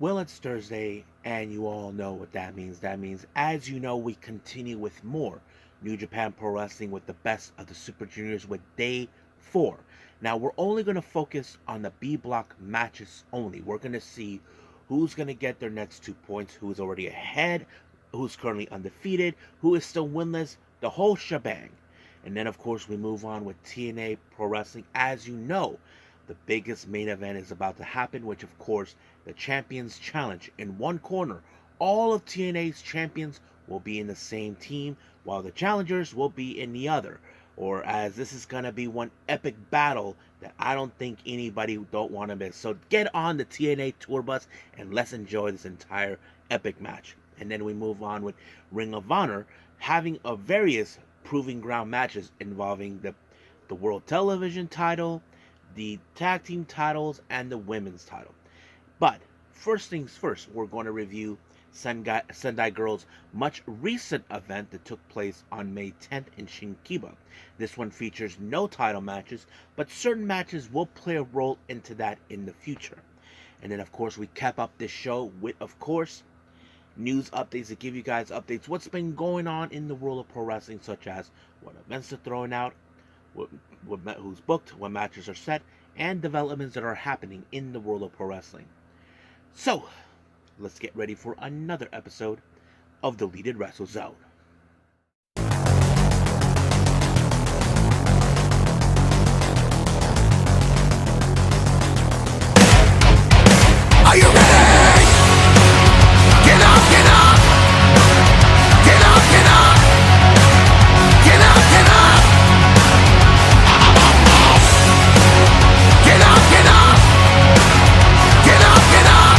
Well, it's Thursday, and you all know what that means. That means, as you know, we continue with more New Japan Pro Wrestling with the best of the Super Juniors with Day 4. Now, we're only going to focus on the B block matches only. We're going to see who's going to get their next 2 points, who's already ahead, who's currently undefeated, who is still winless, the whole shebang. And then, of course, we move on with TNA Pro Wrestling. As you know, the biggest main event is about to happen, which, of course, the Champions Challenge. In one corner, all of TNA's champions will be in the same team, while the challengers will be in the other. Or as this is going to be one epic battle that I don't think anybody don't want to miss. So get on the TNA tour bus and let's enjoy this entire epic match. And then we move on with Ring of Honor having a various proving ground matches involving the World Television title, the tag team titles, and the women's title. But first things first, we're going to review Sendai Girls' much recent event that took place on May 10th in Shin-Kiba. This one features no title matches, but certain matches will play a role into that in the future. And then, of course, we cap up this show with, of course, news updates to give you guys updates what's been going on in the world of pro wrestling, such as what events are thrown out, who's booked, what matches are set, and developments that are happening in the world of pro wrestling. So, let's get ready for another episode of the Deleted Wrestle Zone. Are you ready? Get up, get up! Get up, get up! Get up, get up! Get up, get up! Get up, get up!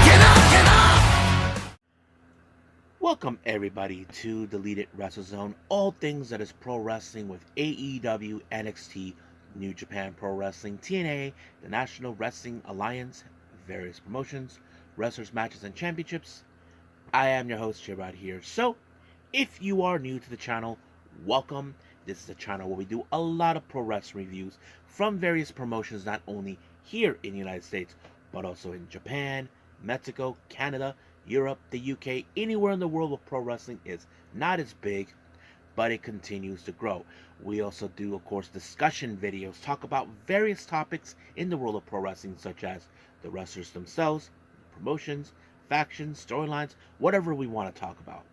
Get up, get up! Welcome everybody to Deleted Wrestle Zone, all things that is pro wrestling with AEW, NXT, New Japan Pro Wrestling, TNA, the National Wrestling Alliance, various promotions, wrestlers, matches, and championships. I am your host, Gerard here. So, if you are new to the channel, welcome. This is a channel where we do a lot of pro wrestling reviews from various promotions, not only here in the United States, but also in Japan, Mexico, Canada, Europe, the UK, anywhere in the world where pro wrestling is not as big, but it continues to grow. We also do, of course, discussion videos, talk about various topics in the world of pro wrestling, such as the wrestlers themselves, promotions, factions, storylines, whatever we want to talk about.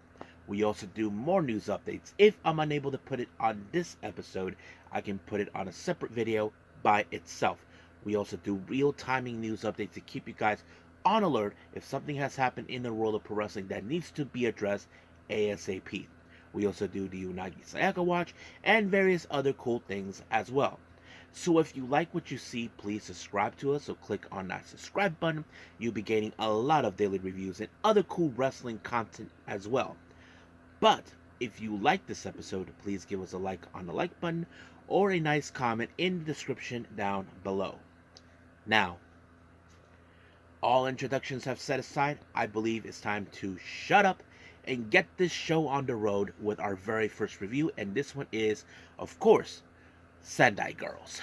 We also do more news updates. If I'm unable to put it on this episode, I can put it on a separate video by itself. We also do real-timing news updates to keep you guys on alert if something has happened in the world of pro wrestling that needs to be addressed ASAP. We also do the Unagi Sayaka Watch and various other cool things as well. So if you like what you see, please subscribe to us. So click on that subscribe button. You'll be getting a lot of daily reviews and other cool wrestling content as well. But if you like this episode, please give us a like on the like button or a nice comment in the description down below. Now, all introductions have set aside, I believe it's time to shut up and get this show on the road with our very first review, and this one is, of course, Sendai Girls.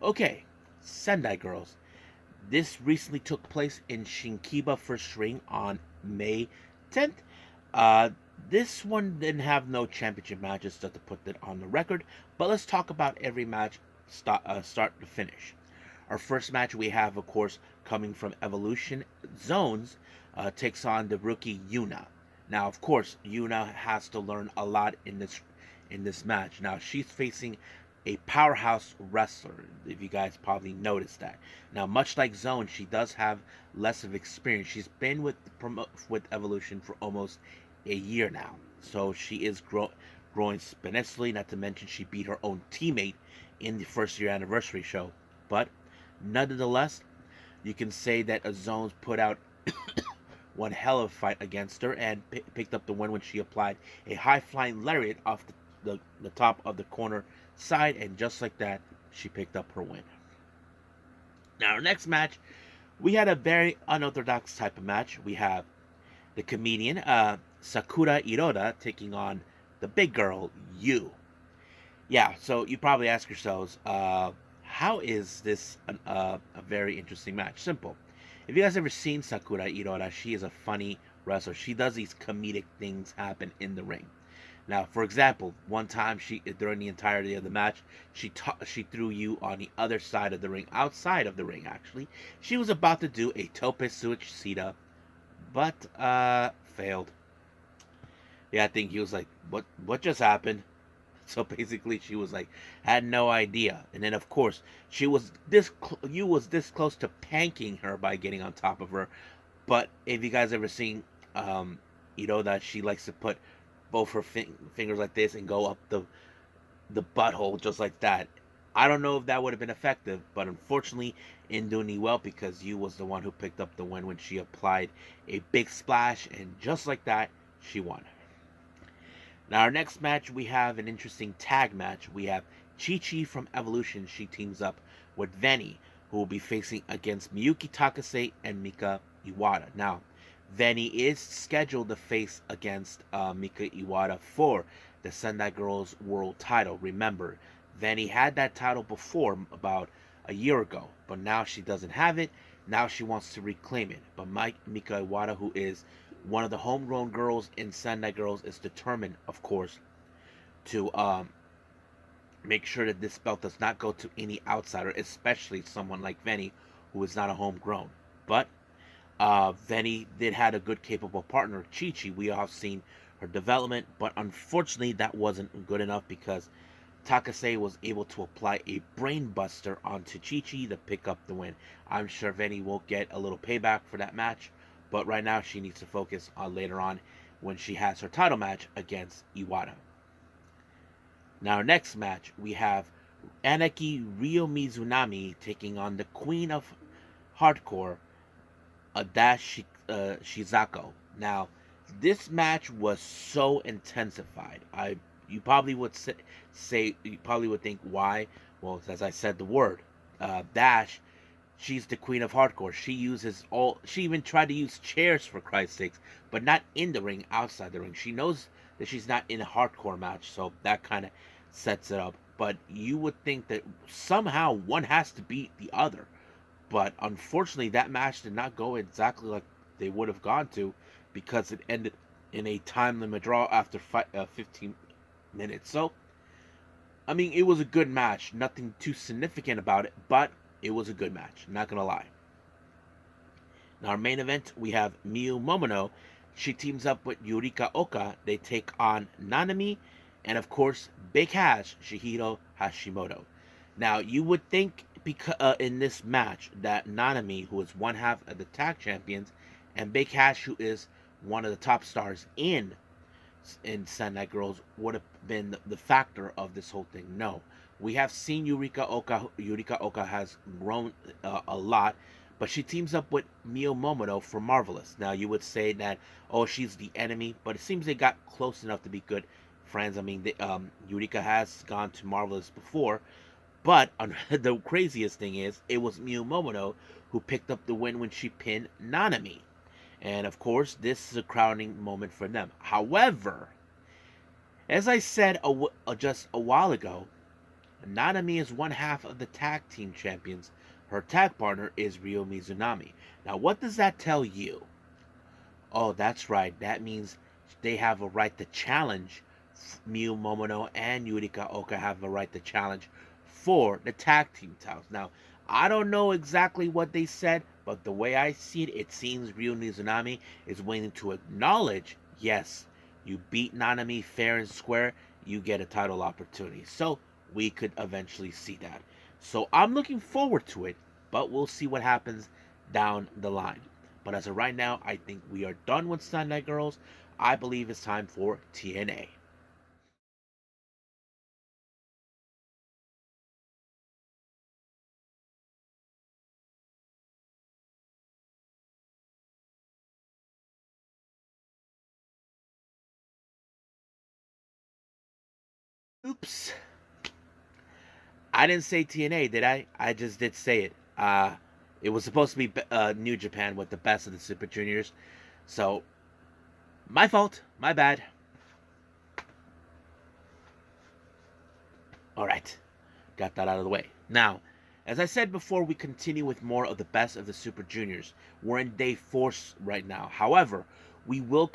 Okay, Sendai Girls. This recently took place in Shin-Kiba First Ring on May 10th. This one didn't have no championship matches, just to put that on the record. But let's talk about every match start to finish. Our first match we have, of course, coming from Evolution Zones, takes on the rookie Yuna. Now, of course, Yuna has to learn a lot in this match. Now, she's facing a powerhouse wrestler, if you guys probably noticed that. Now, much like Zone, she does have less of experience. She's been with Evolution for almost a year now, so she is growing exponentially. Not to mention, she beat her own teammate in the first year anniversary show. But nonetheless, you can say that Zone's put out one hell of a fight against her and picked up the win when she applied a high-flying lariat off the top of the corner side, and just like that, she picked up her win. Now, our next match, we had a very unorthodox type of match. We have the comedian Sakura Iroda taking on the big girl Yu. Yeah, so you probably ask yourselves, how is this a very interesting match? Simple. If you guys ever seen Sakura Iroda, she is a funny wrestler. She does these comedic things happen in the ring. Now, for example, one time during the entirety of the match, she threw you on the other side of the ring, outside of the ring actually. She was about to do a tope suicida, but failed. Yeah, I think he was like, what just happened? So basically, she was like, had no idea. And then, of course, you was this close to panking her by getting on top of her. But if you guys ever seen, you know that she likes to put both her fingers like this and go up the butthole just like that. I don't know if that would have been effective, but unfortunately, in doing well because you was the one who picked up the win when she applied a big splash, and just like that, she won. Now, our next match, we have an interesting tag match. We have Chi Chi from Evolution. She teams up with Veni, who will be facing against Miyuki Takase and Mika Iwata. Now, Veni is scheduled to face against Mika Iwata for the Sendai Girls World title. Remember, Veni had that title before, about a year ago, but now she doesn't have it. Now she wants to reclaim it. But Mika Iwata, who is one of the homegrown girls in Sendai Girls, is determined, of course, to make sure that this belt does not go to any outsider, especially someone like Veni, who is not a homegrown. But Veni did had a good, capable partner, Chi Chi. We have seen her development, but unfortunately, that wasn't good enough because Takase was able to apply a brainbuster onto Chi Chi to pick up the win. I'm sure Veni will get a little payback for that match, but right now she needs to focus on later on when she has her title match against Iwata. Now, our next match, we have Anaki Ryo Mizunami taking on the Queen of Hardcore, Shizako. Now, this match was so intensified. You probably would say you probably would think why. Well, as I said the word, Dash. She's the queen of hardcore. She uses all. She even tried to use chairs for Christ's sakes, but not in the ring, outside the ring. She knows that she's not in a hardcore match, so that kind of sets it up. But you would think that somehow one has to beat the other. But unfortunately, that match did not go exactly like they would have gone to, because it ended in a time limit draw after 15 minutes. So, I mean, it was a good match. Nothing too significant about it, but it was a good match. Not gonna lie. In our main event, we have Miyu Momono. She teams up with Yurika Oka. They take on Nanami, and of course, Big Hash Shihiro Hashimoto. Now, you would think because in this match that Nanami, who is one half of the tag champions, and Big Hash, who is one of the top stars in Sendai Girls, would have been the factor of this whole thing. No, we have seen Yurika Oka. Yurika Oka has grown a lot, but she teams up with Miyu Momono for Marvelous. Now, you would say that, oh, she's the enemy, but it seems they got close enough to be good friends. I mean, Yurika has gone to Marvelous before, but the craziest thing is, it was Miyu Momono who picked up the win when she pinned Nanami. And of course, this is a crowning moment for them. However, as I said just a while ago, Nanami is one half of the tag team champions. Her tag partner is Ryo Mizunami. Now, what does that tell you? Oh, that's right. That means they have a right to challenge. Miyu Momono and Yurika Oka have a right to challenge for the tag team titles. Now, I don't know exactly what they said, but the way I see it, it seems Ryo Mizunami is willing to acknowledge, yes, you beat Nanami fair and square, you get a title opportunity. So we could eventually see that. So I'm looking forward to it, but we'll see what happens down the line. But as of right now, I think we are done with Sunday Girls. I believe it's time for TNA. Oops. I didn't say TNA, did I? I just did say it. It was supposed to be New Japan with the best of the Super Juniors. So, my fault. My bad. Alright. Got that out of the way. Now, as I said before, we continue with more of the best of the Super Juniors. We're in day 4 right now. However, we will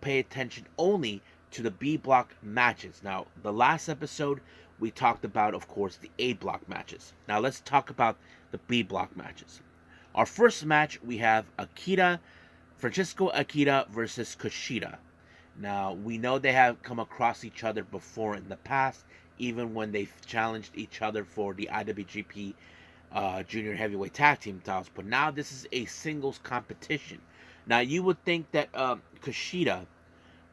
pay attention only to the B block matches. Now, the last episode, we talked about, of course, the A block matches. Now, let's talk about the B block matches. Our first match, we have Francesco Akita versus Kushida. Now, we know they have come across each other before in the past, even when they challenged each other for the IWGP Junior Heavyweight Tag Team titles. But now this is a singles competition. Now, you would think that Kushida,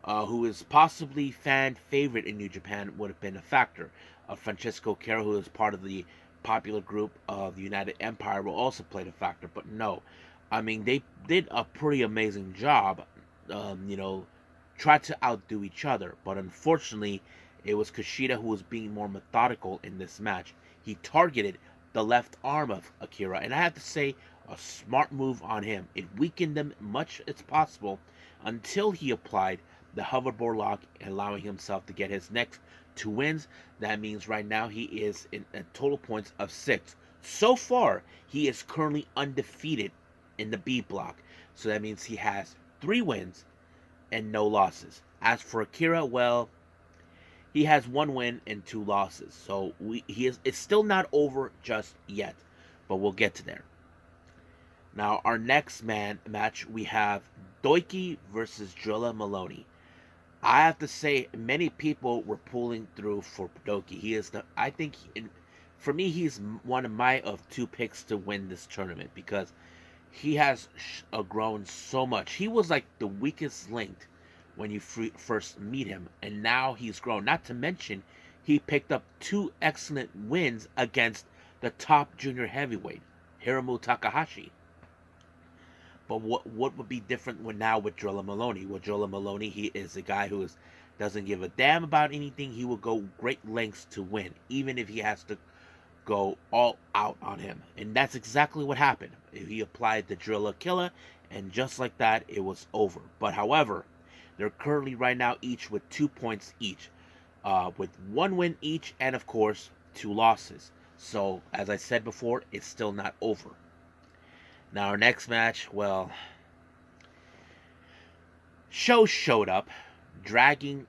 who is possibly fan favorite in New Japan, would have been a factor. Francesco Akira, who is part of the popular group of the United Empire, will also play a factor. But no, I mean, they did a pretty amazing job, tried to outdo each other. But unfortunately, it was Kushida who was being more methodical in this match. He targeted the left arm of Akira, and I have to say, a smart move on him. It weakened him much as possible until he applied the hoverboard lock, allowing himself to get his next 2 wins. That means right now he is in a total points of 6. So far, he is currently undefeated in the B block. So that means he has 3 wins and no losses. As for Akira, well, he has 1 win and 2 losses. So it's still not over just yet, but we'll get to there. Now, our next match, we have Doiki versus Drilla Maloney. I have to say, many people were pulling through for Doiki. For me, he's one of my 2 picks to win this tournament because he has grown so much. He was like the weakest link when you first meet him, and now he's grown. Not to mention, he picked up 2 excellent wins against the top junior heavyweight, Hiromu Takahashi. But what would be different now with Drilla Maloney? With Drilla Maloney, he is a guy who doesn't give a damn about anything. He will go great lengths to win, even if he has to go all out on him. And that's exactly what happened. He applied the Drilla Killer, and just like that, it was over. But however, they're currently right now each with 2 points each, with 1 win each, and of course 2 losses. So as I said before, it's still not over. Now our next match, well, Sho showed up, dragging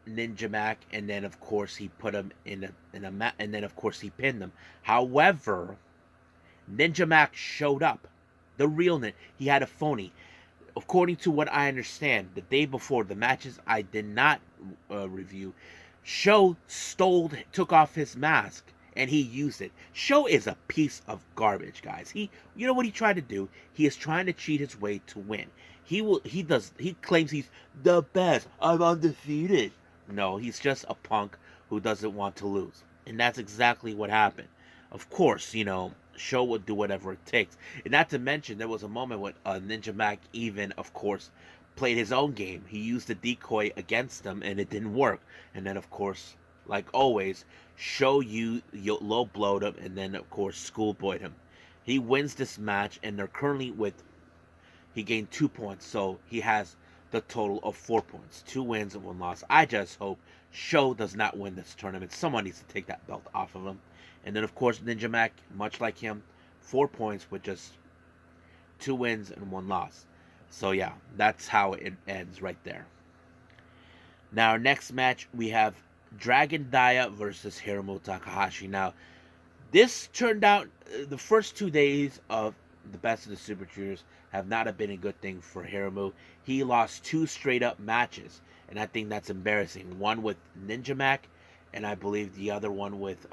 Ninja Mac, and then of course he put him in a mat, and then of course he pinned him. However, Ninja Mac showed up, the real Ninja. He had a phony. According to what I understand, the day before the matches I did not review, Sho took off his mask and he used it. Sho is a piece of garbage, guys. You know what he tried to do? He is trying to cheat his way to win. He claims he's the best. I'm undefeated. No, he's just a punk who doesn't want to lose. And that's exactly what happened. Of course, Sho would do whatever it takes. And not to mention, there was a moment when Ninja Mac even, of course, played his own game. He used the decoy against them, and it didn't work. And then, of course, like always, Sho low blowed him, and then, of course, schoolboyed him. He wins this match, and they're currently he gained 2 points, so he has the total of 4 points. 2 wins and 1 loss. I just hope Sho does not win this tournament. Someone needs to take that belt off of him. And then, of course, Ninja Mac, much like him, 4 points with just 2 wins and 1 loss. So, yeah, that's how it ends right there. Now, our next match, we have Dragon Dia versus Hiromu Takahashi. Now, this turned out, the first 2 days of the best of the Super Juniors have not been a good thing for Hiromu. He lost 2 straight up matches, and I think that's embarrassing. One with Ninja Mac, and I believe the other one with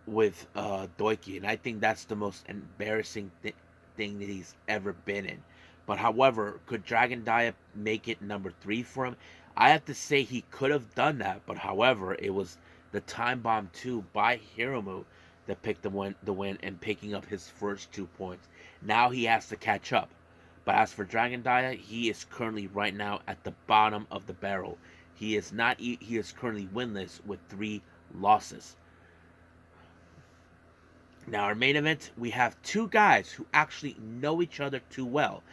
Doiki, and I think that's the most embarrassing thing that he's ever been in. But however, could Dragon Dia make it number 3 for him? I have to say he could have done that, but however, it was the Time Bomb 2 by Hiromu that picked the win and picking up his first 2 points. Now he has to catch up. But as for Dragon Dia, he is currently right now at the bottom of the barrel. He is not. He is currently winless with 3 losses. Now, our main event, we have 2 guys who actually know each other too well.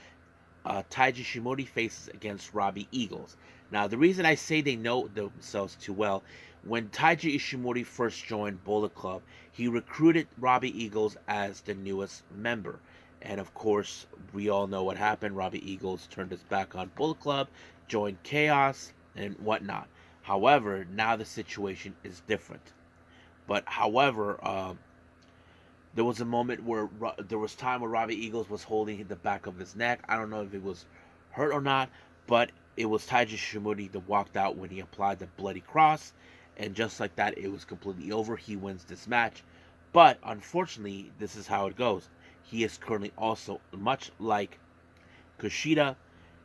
Taiji Shimori faces against Robbie Eagles. Now, the reason I say they know themselves too well, when Taiji Ishimori first joined Bullet Club, he recruited Robbie Eagles as the newest member. And of course, we all know what happened. Robbie Eagles turned his back on Bullet Club, joined Chaos, and whatnot. However, now the situation is different. But however, there was a moment where there was time where Robbie Eagles was holding the back of his neck. I don't know if it was hurt or not, but it was Taiji Shimori that walked out when he applied the bloody cross, and just like that, it was completely over. He wins this match, but unfortunately, this is how it goes. He is currently also, much like Kushida,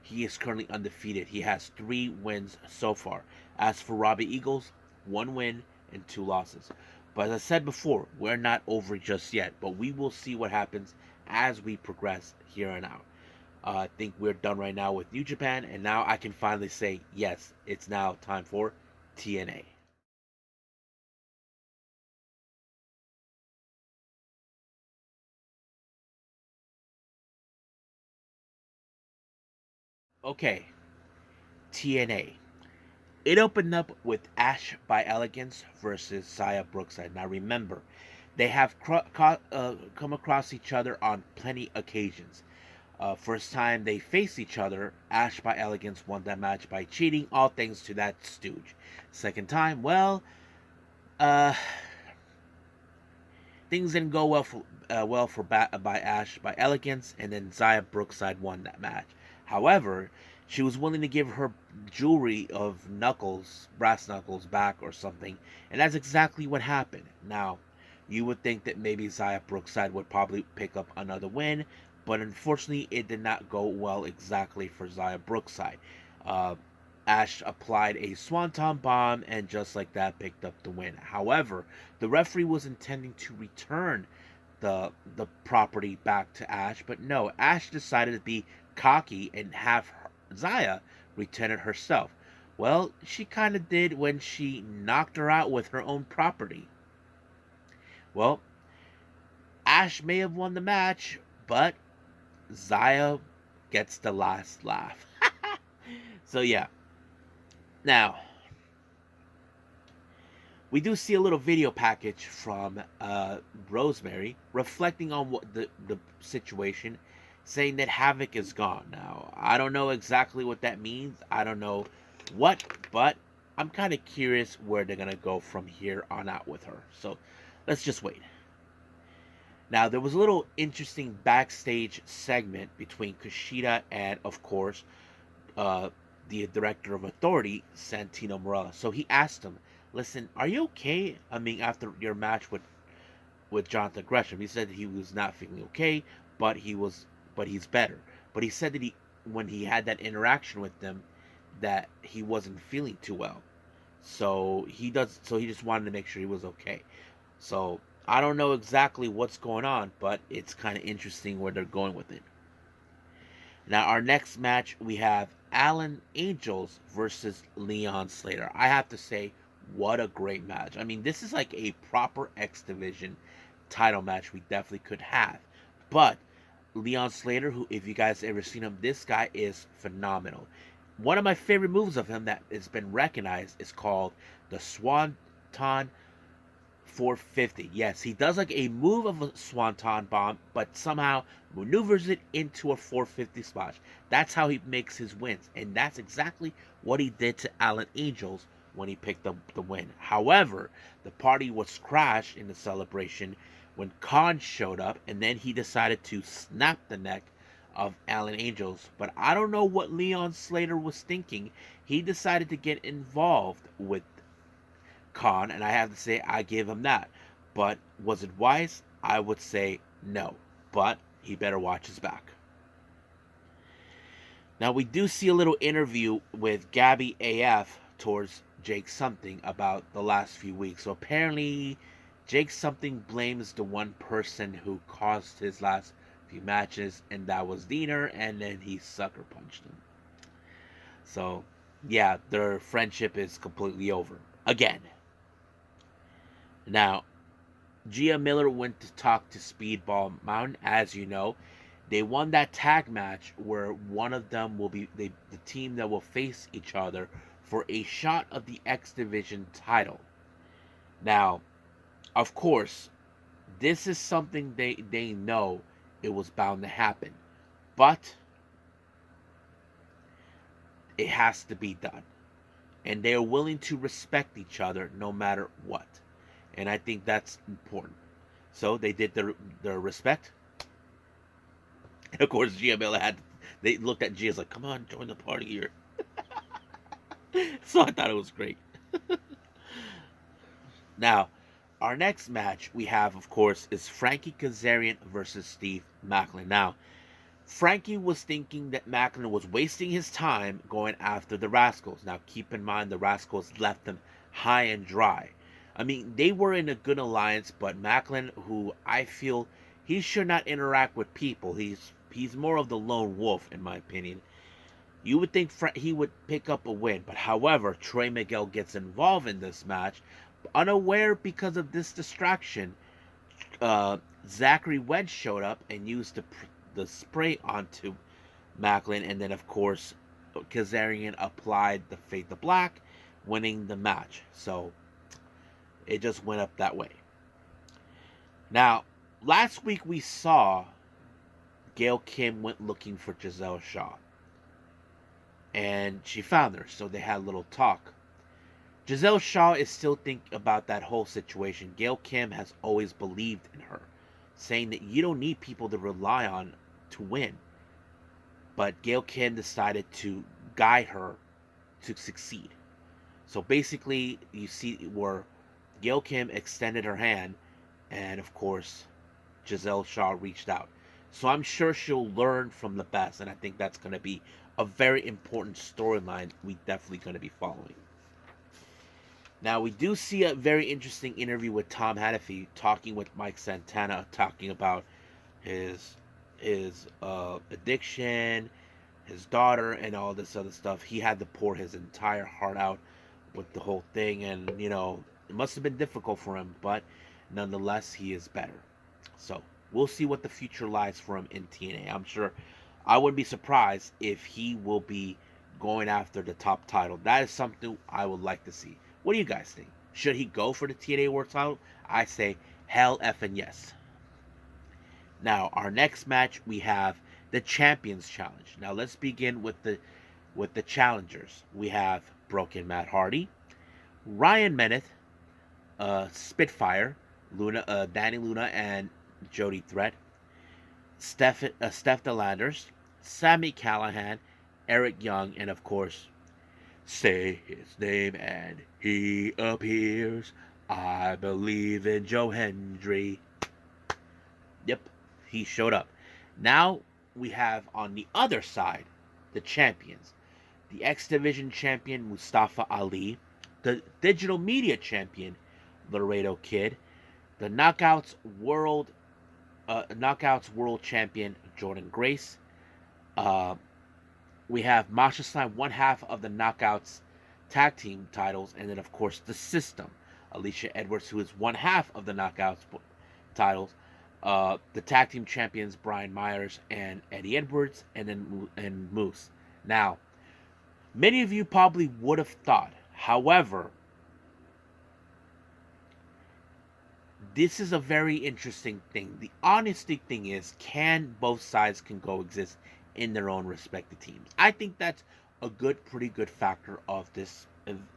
he is currently undefeated. He has 3 wins so far. As for Robbie Eagles, 1 win and 2 losses. But as I said before, we're not over just yet. But we will see what happens as we progress here and out. I think we're done right now with New Japan. And now I can finally say, yes, it's now time for TNA. Okay, TNA. It opened up with Ash by Elegance versus Zaya Brookside. Now remember, they have come across each other on plenty occasions. First time they faced each other, Ash by Elegance won that match by cheating, all thanks to that stooge. Second time, well, uh, things didn't go by Ash by Elegance, and then Zaya Brookside won that match. However, she was willing to give her jewelry of knuckles, brass knuckles, back or something, and that's exactly what happened. Now, you would think that maybe Zaya Brookside would probably pick up another win, but unfortunately, it did not go well exactly for Zaya Brookside. Uh, Ash applied a Swanton bomb and just like that picked up the win. However, the referee was intending to return the property back to Ash, but no, Ash decided to be cocky and have Zaya return it herself. Well, she kind of did when she knocked her out with her own property. Well, Ash may have won the match, but Zaya gets the last laugh. So yeah. Now, we do see a little video package from Rosemary reflecting on what the situation, saying that Havoc is gone. Now, I don't know exactly what that means. I don't know what, but I'm kind of curious where they're going to go from here on out with her. So let's just wait. Now, there was a little interesting backstage segment between Kushida and, of course, uh, the director of Authority, Santino Marella. So he asked him, "Listen, are you okay? I mean, after your match with Jonathan Gresham, he said he was not feeling okay, but he's better. But he said that when he had that interaction with them, that he wasn't feeling too well. So he just wanted to make sure he was okay. So I don't know exactly what's going on, but it's kind of interesting where they're going with it. Now, our next match, we have Alan Angels versus Leon Slater. I have to say, what a great match. I mean, this is like a proper X Division title match we definitely could have. But Leon Slater, who, if you guys ever seen him, this guy is phenomenal. One of my favorite moves of him that has been recognized is called the Swanton 450. Yes, he does like a move of a Swanton bomb, but somehow maneuvers it into a 450 splash. That's how he makes his wins, and that's exactly what he did to Alan Angels when he picked up the win. However, the party was crashed in the celebration when Khan showed up, and then he decided to snap the neck of Alan Angels. But I don't know what Leon Slater was thinking. He decided to get involved with Khan, and I have to say I give him that. But was it wise? I would say no. But he better watch his back. Now we do see a little interview with Gabby AF towards Jake Something about the last few weeks. So apparently Jake Something blames the one person who caused his last few matches, and that was Diener, and then he sucker punched him. So yeah, their friendship is completely over again. Now, Gia Miller went to talk to Speedball Mountain, as you know. They won that tag match where one of them will be the team that will face each other for a shot of the X Division title. Now, of course, this is something they know it was bound to happen, but it has to be done. And they are willing to respect each other no matter what. And I think that's important. So they did their respect. And of course, Gia Miller had. They looked at Gia's like, "Come on, join the party here." So I thought it was great. Now, our next match we have, of course, is Frankie Kazarian versus Steve Macklin. Now, Frankie was thinking that Macklin was wasting his time going after the Rascals. Now, keep in mind the Rascals left them high and dry. I mean, they were in a good alliance, but Macklin, who I feel he should not interact with people, he's more of the lone wolf, in my opinion. You would think he would pick up a win, but however, Trey Miguel gets involved in this match, unaware because of this distraction. Zachary Wedge showed up and used the spray onto Macklin, and then of course Kazarian applied the Fade to Black, winning the match. So it just went up that way. Now, last week we saw Gail Kim went looking for Giselle Shaw, and she found her, so they had a little talk. Giselle Shaw is still thinking about that whole situation. Gail Kim has always believed in her, saying that you don't need people to rely on to win. But Gail Kim decided to guide her to succeed. So basically, you see where Gail Kim extended her hand, and of course, Giselle Shaw reached out. So I'm sure she'll learn from the best, and I think that's going to be a very important storyline we definitely going to be following. Now, we do see a very interesting interview with Tom Hannafy talking with Mike Santana, talking about his addiction, his daughter, and all this other stuff. He had to pour his entire heart out with the whole thing, and it must have been difficult for him, but nonetheless, he is better. So we'll see what the future lies for him in TNA. I'm sure I wouldn't be surprised if he will be going after the top title. That is something I would like to see. What do you guys think? Should he go for the TNA World title? I say hell effing yes. Now, our next match we have the Champions Challenge. Now let's begin with the challengers. We have Broken Matt Hardy, Ryan Meneth, Spitfire, Danny Luna, and Jody Threat, Steph Delanders, Sammy Callahan, Eric Young, and of course, say his name and he appears. I believe in Joe Hendry. Yep, he showed up. Now we have on the other side the champions. The X Division champion Mustafa Ali, the digital media champion Laredo Kid, the Knockouts World Champion Jordan Grace. We have Masha Stein, one half of the Knockouts tag team titles, and then of course the System, Alicia Edwards, who is one half of the Knockouts titles. The tag team champions Brian Myers and Eddie Edwards, and Moose. Now, many of you probably would have thought, however, this is a very interesting thing. The honesty thing is, can both sides can coexist in their own respective teams? I think that's a pretty good factor of this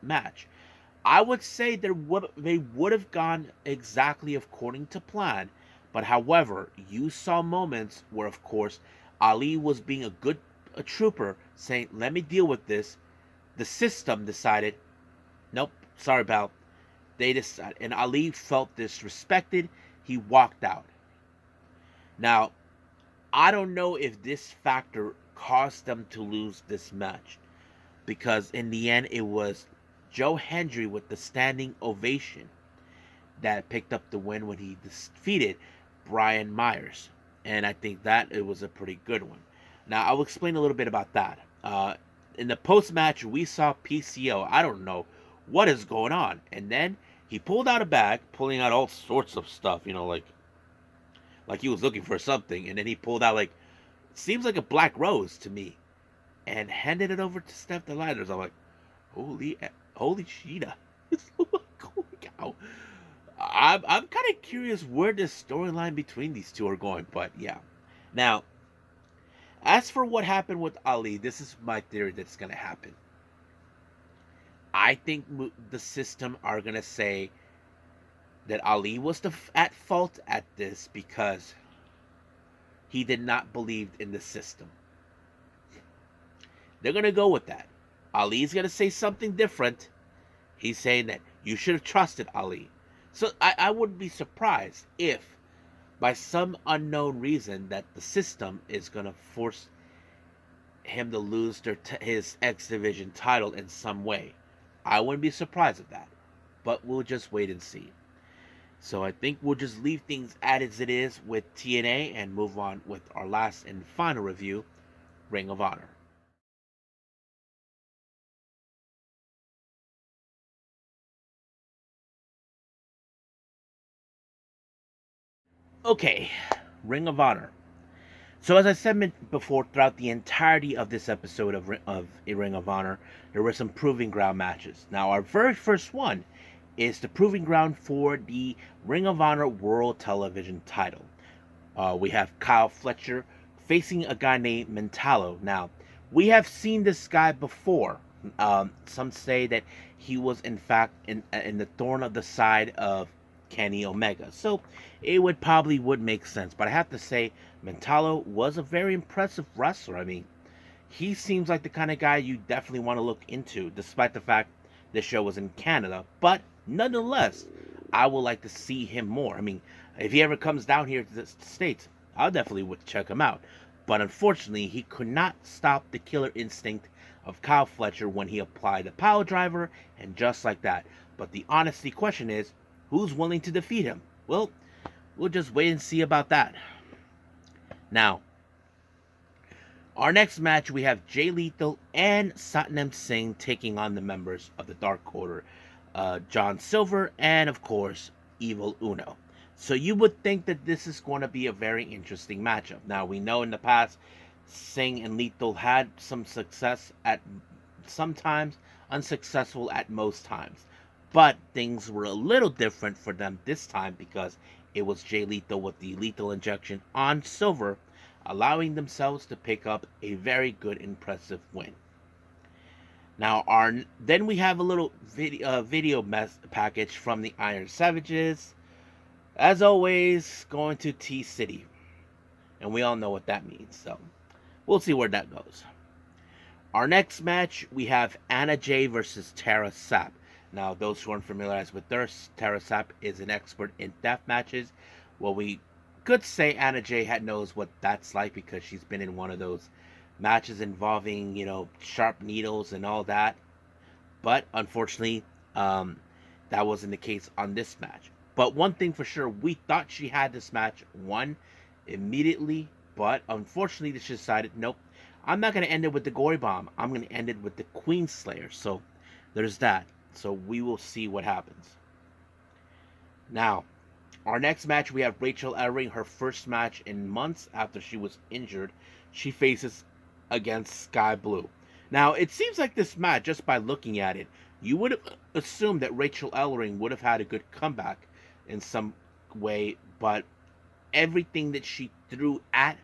match. I would say they would have gone exactly according to plan, but however, you saw moments where, of course, Ali was being a trooper, saying, "Let me deal with this." The System decided, "Nope, sorry, pal." They decided, and Ali felt disrespected. He walked out. Now, I don't know if this factor caused them to lose this match, because in the end it was Joe Hendry with the standing ovation that picked up the win when he defeated Brian Myers, and I think that it was a pretty good one. Now I'll explain a little bit about that. In the post match, we saw PCO. I don't know what is going on. And then he pulled out a bag, pulling out all sorts of stuff, like he was looking for something. And then he pulled out, like, seems like a black rose to me, and handed it over to Steph the Ladders. I'm like, holy Sheeta. Holy cow. I'm kind of curious where this storyline between these two are going, but yeah. Now, as for what happened with Ali, this is my theory that's going to happen. I think the system are going to say that Ali was at fault at this because he did not believe in the system. They're going to go with that. Ali's going to say something different. He's saying that you should have trusted Ali. So I wouldn't be surprised if, by some unknown reason, that the system is going to force him to lose his X Division title in some way. I wouldn't be surprised at that. But we'll just wait and see. So I think we'll just leave things as it is with TNA and move on with our last and final review, Ring of Honor. Okay, Ring of Honor. So as I said before, throughout the entirety of this episode of A Ring of Honor, there were some proving ground matches. Now our very first one is the proving ground for the Ring of Honor World Television title. We have Kyle Fletcher facing a guy named Mentalo. Now, we have seen this guy before. Some say that he was in fact in the thorn of the side of Kenny Omega. So it would make sense. But I have to say, Mentalo was a very impressive wrestler. I mean, he seems like the kind of guy you definitely want to look into, despite the fact the show was in Canada. But nonetheless, I would like to see him more. I mean, if he ever comes down here to the States, I'll definitely would check him out. But unfortunately, he could not stop the killer instinct of Kyle Fletcher when he applied the power driver, and just like that. But the honesty question is, who's willing to defeat him? Well, we'll just wait and see about that. Now, our next match, we have Jay Lethal and Satnam Singh taking on the members of the Dark Order, John Silver, and of course, Evil Uno. So you would think that this is going to be a very interesting matchup. Now, we know in the past, Singh and Lethal had some success at sometimes, unsuccessful at most times. But things were a little different for them this time because it was Jay Lethal with the lethal injection on Silver, allowing themselves to pick up a very good, impressive win. Now, then we have a little video package from the Iron Savages. As always, going to T-City. And we all know what that means, so we'll see where that goes. Our next match, we have Anna Jay versus Tara Sapp. Now, those who aren't familiarized with her, Tara Sapp is an expert in death matches. Well, we could say Anna Jay knows what that's like because she's been in one of those matches involving, sharp needles and all that. But unfortunately, that wasn't the case on this match. But one thing for sure, we thought she had this match won immediately. But unfortunately, she decided, nope, I'm not going to end it with the Gory Bomb. I'm going to end it with the Queen Slayer. So there's that. So we will see what happens. Now, our next match, we have Rachel Ellering, her first match in months after she was injured. She faces against Sky Blue. Now, it seems like this match, just by looking at it, you would have assumed that Rachel Ellering would have had a good comeback in some way, but everything that she threw at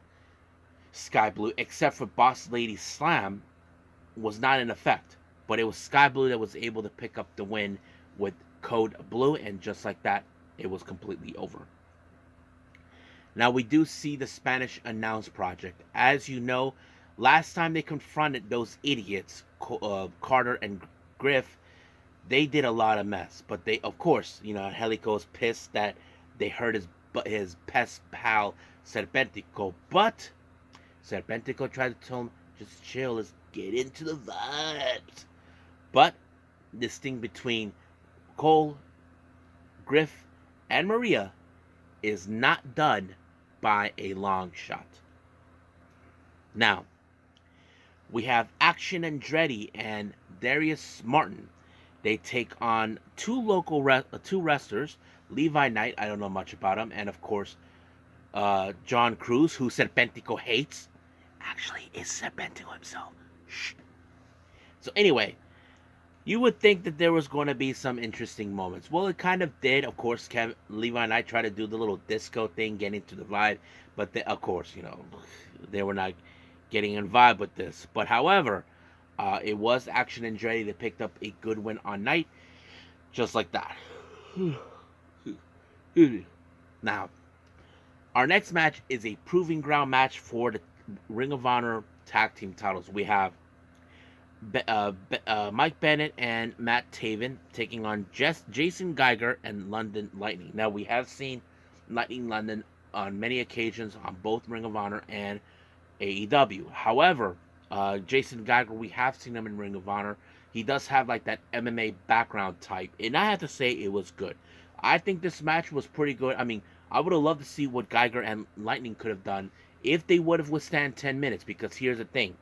Sky Blue, except for Boss Lady Slam, was not in effect. But it was Sky Blue that was able to pick up the win with Code Blue, and just like that, it was completely over. Now, we do see the Spanish Announce Project. As you know, last time they confronted those idiots, Carter and Griff, they did a lot of mess. But they, of course, Angelico's pissed that they hurt his pest pal, Serpentico. But Serpentico tried to tell him, just chill, let's get into the vibes. But this thing between Cole, Griff, and Maria is not done by a long shot. Now, We have Action Andretti and Darius Martin. They take on two wrestlers, Levi Knight, I don't know much about him, and of course John Cruz, who Serpentico hates. Actually, is Serpentico himself. Shh. So anyway, you would think that there was going to be some interesting moments. Well, it kind of did. Of course, Levi and I tried to do the little disco thing, getting to the vibe, but of course, they were not getting in vibe with this. But however, it was Action Andretti that picked up a good win on Night, just like that. Now, our next match is a proving ground match for the Ring of Honor tag team titles. We have Mike Bennett and Matt Taven taking on Jason Geiger and London Lightning. Now, we have seen Lightning London on many occasions on both Ring of Honor and AEW. However, Jason Geiger, we have seen him in Ring of Honor. He does have like that MMA background type, and I have to say it was good. I think this match was pretty good. I mean, I would have loved to see what Geiger and Lightning could have done if they would have withstand 10 minutes, because here's the thing.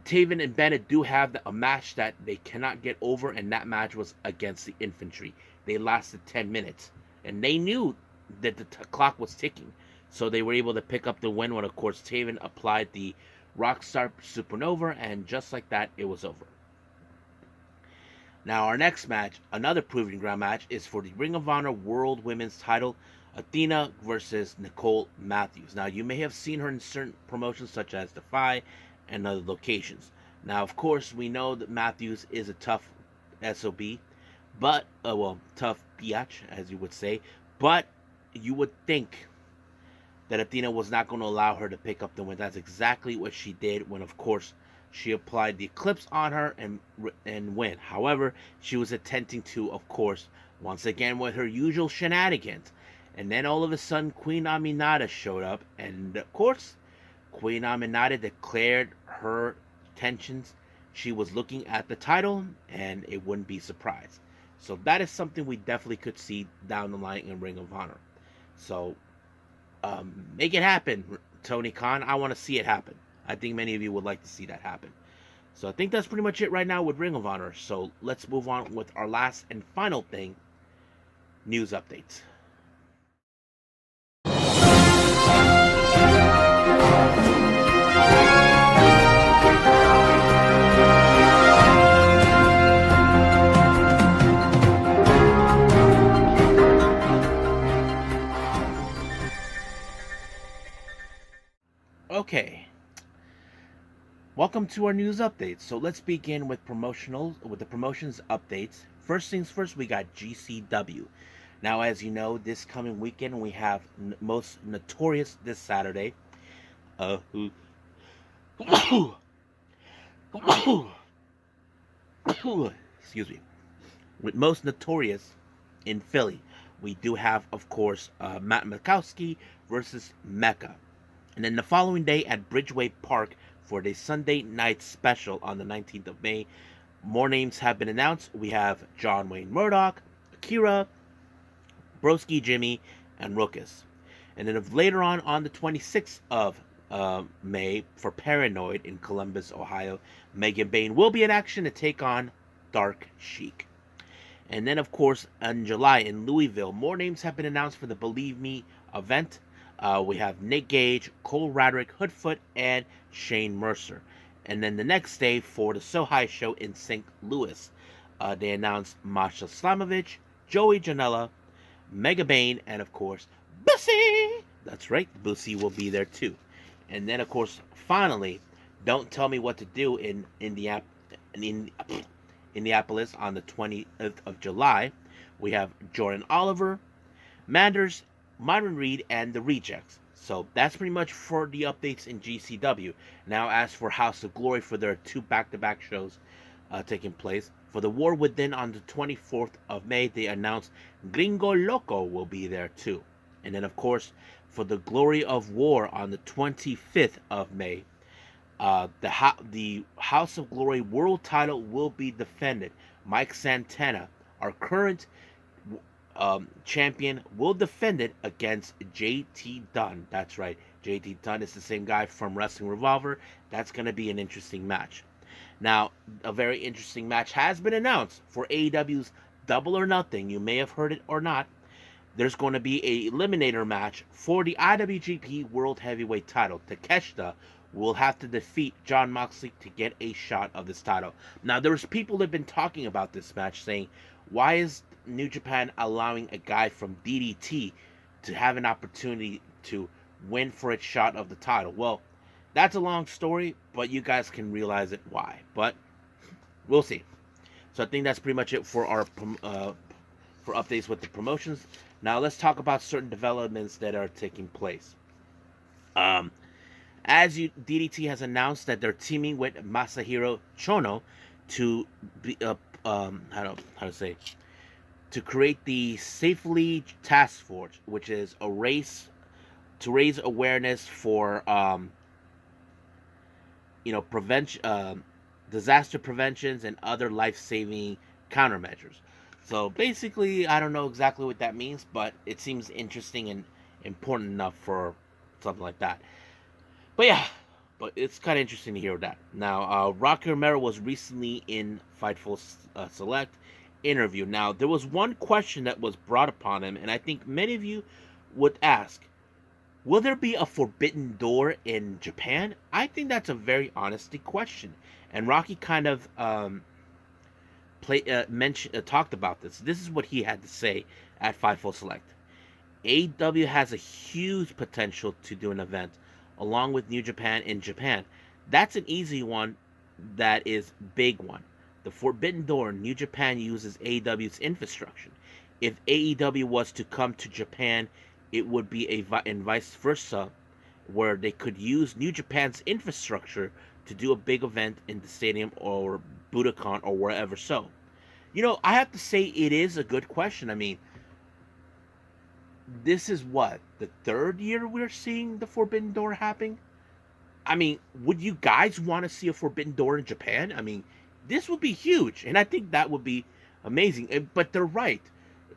Taven and Bennett do have a match that they cannot get over, and that match was against the Infantry. They lasted 10 minutes, and they knew that the clock was ticking, so they were able to pick up the win when, of course, Taven applied the Rockstar Supernova, and just like that, it was over. Now, our next match, another proving ground match, is for the Ring of Honor World Women's title, Athena versus Nicole Matthews. Now, you may have seen her in certain promotions such as Defy and other locations. Now, of course, we know that Matthews is a tough SOB, but, tough biatch, as you would say, but you would think that Athena was not going to allow her to pick up the win. That's exactly what she did when, of course, she applied the Eclipse on her and win. However, she was attempting to, of course, once again with her usual shenanigans. And then all of a sudden, Queen Aminata showed up, and of course, Queen Aminata declared her intentions. She was looking at the title, and it wouldn't be surprised. So that is something we definitely could see down the line in Ring of Honor. So make it happen, Tony Khan. I want to see it happen. I think many of you would like to see that happen. So I think that's pretty much it right now with Ring of Honor. So let's move on with our last and final thing, news updates. Okay, welcome to our news updates. So let's begin with the promotions updates. First things first, we got GCW. Now, as you know, this coming weekend we have Most Notorious this Saturday. Excuse me. With Most Notorious in Philly, we do have, of course, Matt Mikowski versus Mecca. And then the following day at Bridgeway Park for the Sunday night special on the 19th of May, more names have been announced. We have John Wayne Murdoch, Akira, Broski Jimmy, and Ruckus. And then later on the 26th of May for Paranoid in Columbus, Ohio, Megan Bain will be in action to take on Dark Sheik. And then, of course, in July in Louisville, more names have been announced for the Believe Me event. We have Nick Gage, Cole Radrick, Hoodfoot, and Shane Mercer. And then the next day for the So High show in St. Louis, they announced Masha Slamovich, Joey Janela, Mega Bane, and of course, Bussy! That's right, Bussy will be there too. And then, of course, finally, Don't Tell Me What to Do in Indianapolis on the 20th of July. We have Jordan Oliver, Manders, Myron Reed, and the Rejects. So that's pretty much for the updates in GCW. Now, as for House of Glory, for their two back-to-back shows taking place. For the War Within on the 24th of May, they announced Gringo Loco will be there too. And then, of course, for the Glory of War on the 25th of May, the House of Glory World title will be defended. Mike Santana, our current champion, will defend it against JT Dunn. That's right, JT Dunn is the same guy from Wrestling Revolver. That's going to be an interesting match. Now, a very interesting match has been announced for AEW's Double or Nothing. You may have heard it or not. There's going to be a eliminator match for the IWGP World Heavyweight title. Takeshita will have to defeat Jon Moxley to get a shot of this title. Now, there's people that have been talking about this match saying, why is New Japan allowing a guy from DDT to have an opportunity to win for its shot of the title? Well, that's a long story, but you guys can realize it why. But we'll see. So I think that's pretty much it for our for updates with the promotions. Now let's talk about certain developments that are taking place. DDT has announced that they're teaming with Masahiro Chono to be how to say, to create the Safely Task Force, which is a race to raise awareness for prevention, disaster preventions and other life-saving countermeasures. So basically, I don't know exactly what that means, but it seems interesting and important enough for something like that. But yeah, but it's kind of interesting to hear that. Now, Rocky Romero was recently in Fightful Select interview. Now, there was one question that was brought upon him, and I think many of you would ask, will there be a forbidden door in Japan? I think that's a very honest question. And Rocky kind of talked about this. This is what he had to say at Fightful Select. AEW has a huge potential to do an event along with New Japan in Japan. That's an easy one. That is big one. The Forbidden Door. New Japan uses AEW's infrastructure. If AEW was to come to Japan, it would be and vice versa, where they could use New Japan's infrastructure to do a big event in the stadium or Budokan or wherever. So, I have to say it is a good question. I mean, this is what, the third year we're seeing the Forbidden Door happening? I mean, would you guys want to see a Forbidden Door in Japan? I mean, this would be huge, and I think that would be amazing. But they're right.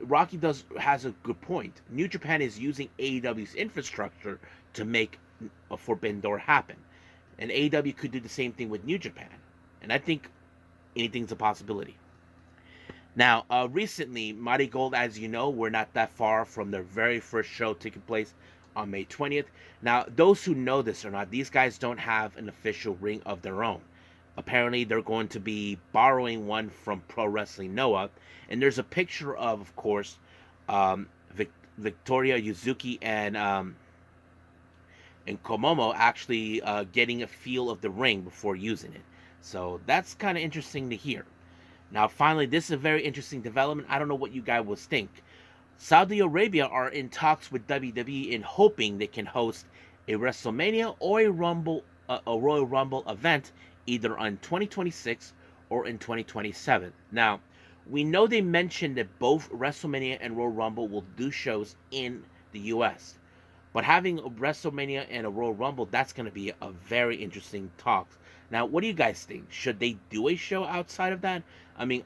Rocky has a good point. New Japan is using AEW's infrastructure to make a Forbidden Door happen. And AEW could do the same thing with New Japan. And I think anything's a possibility. Now, recently, MARIGOLD, as you know, we're not that far from their very first show taking place on May 20th. Now, those who know this or not, these guys don't have an official ring of their own. Apparently, they're going to be borrowing one from Pro Wrestling Noah. And there's a picture of course, Victoria Yuzuki and Komomo actually getting a feel of the ring before using it. So that's kind of interesting to hear. Now, finally, this is a very interesting development. I don't know what you guys will think. Saudi Arabia are in talks with WWE in hoping they can host a WrestleMania or a Royal Rumble event either on 2026 or in 2027. Now, we know they mentioned that both WrestleMania and Royal Rumble will do shows in the US. But having a WrestleMania and a Royal Rumble, that's going to be a very interesting talk. Now, what do you guys think? Should they do a show outside of that? I mean,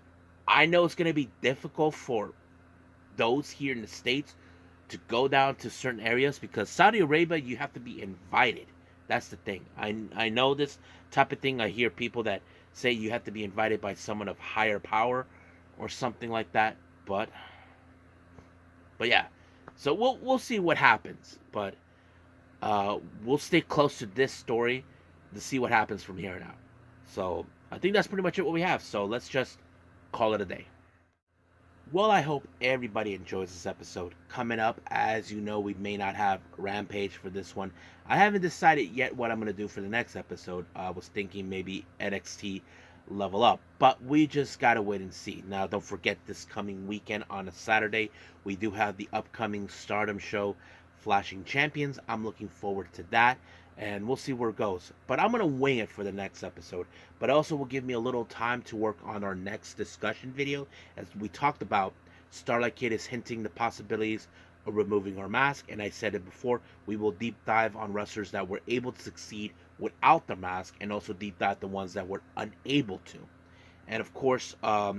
I know it's going to be difficult for those here in the States to go down to certain areas because Saudi Arabia, you have to be invited. That's the thing. I know this type of thing. I hear people that say you have to be invited by someone of higher power or something like that. But yeah. So we'll see what happens. But we'll stay close to this story to see what happens from here on out. So I think that's pretty much it what we have. So let's just call it a day. Well, I hope everybody enjoys this episode. Coming up, as you know, we may not have Rampage for this one. I haven't decided yet what I'm going to do for the next episode. I was thinking maybe NXT Level Up, but we just got to wait and see. Now, don't forget this coming weekend on a Saturday, we do have the upcoming Stardom show, Flashing Champions. I'm looking forward to that, and we'll see where it goes. But I'm going to wing it for the next episode. But also will give me a little time to work on our next discussion video. As we talked about, Starlight Kid is hinting the possibilities of removing our mask. And I said it before, we will deep dive on wrestlers that were able to succeed without the mask. And also deep dive the ones that were unable to. And of course, I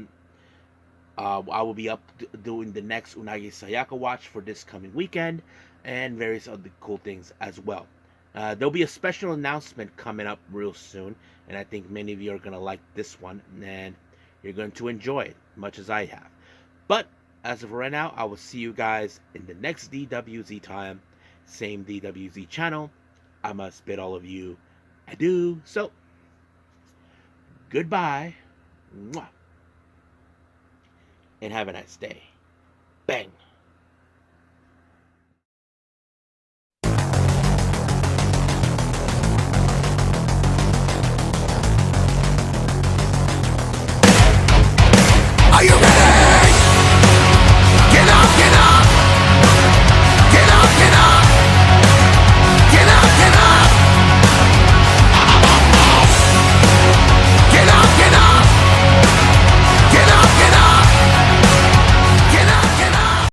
will be up doing the next Unagi Sayaka watch for this coming weekend. And various other cool things as well. There'll be a special announcement coming up real soon, and I think many of you are going to like this one, and you're going to enjoy it, much as I have. But as of right now, I will see you guys in the next DWZ time, same DWZ channel. I must bid all of you adieu. So, goodbye, mwah, and have a nice day. Bang.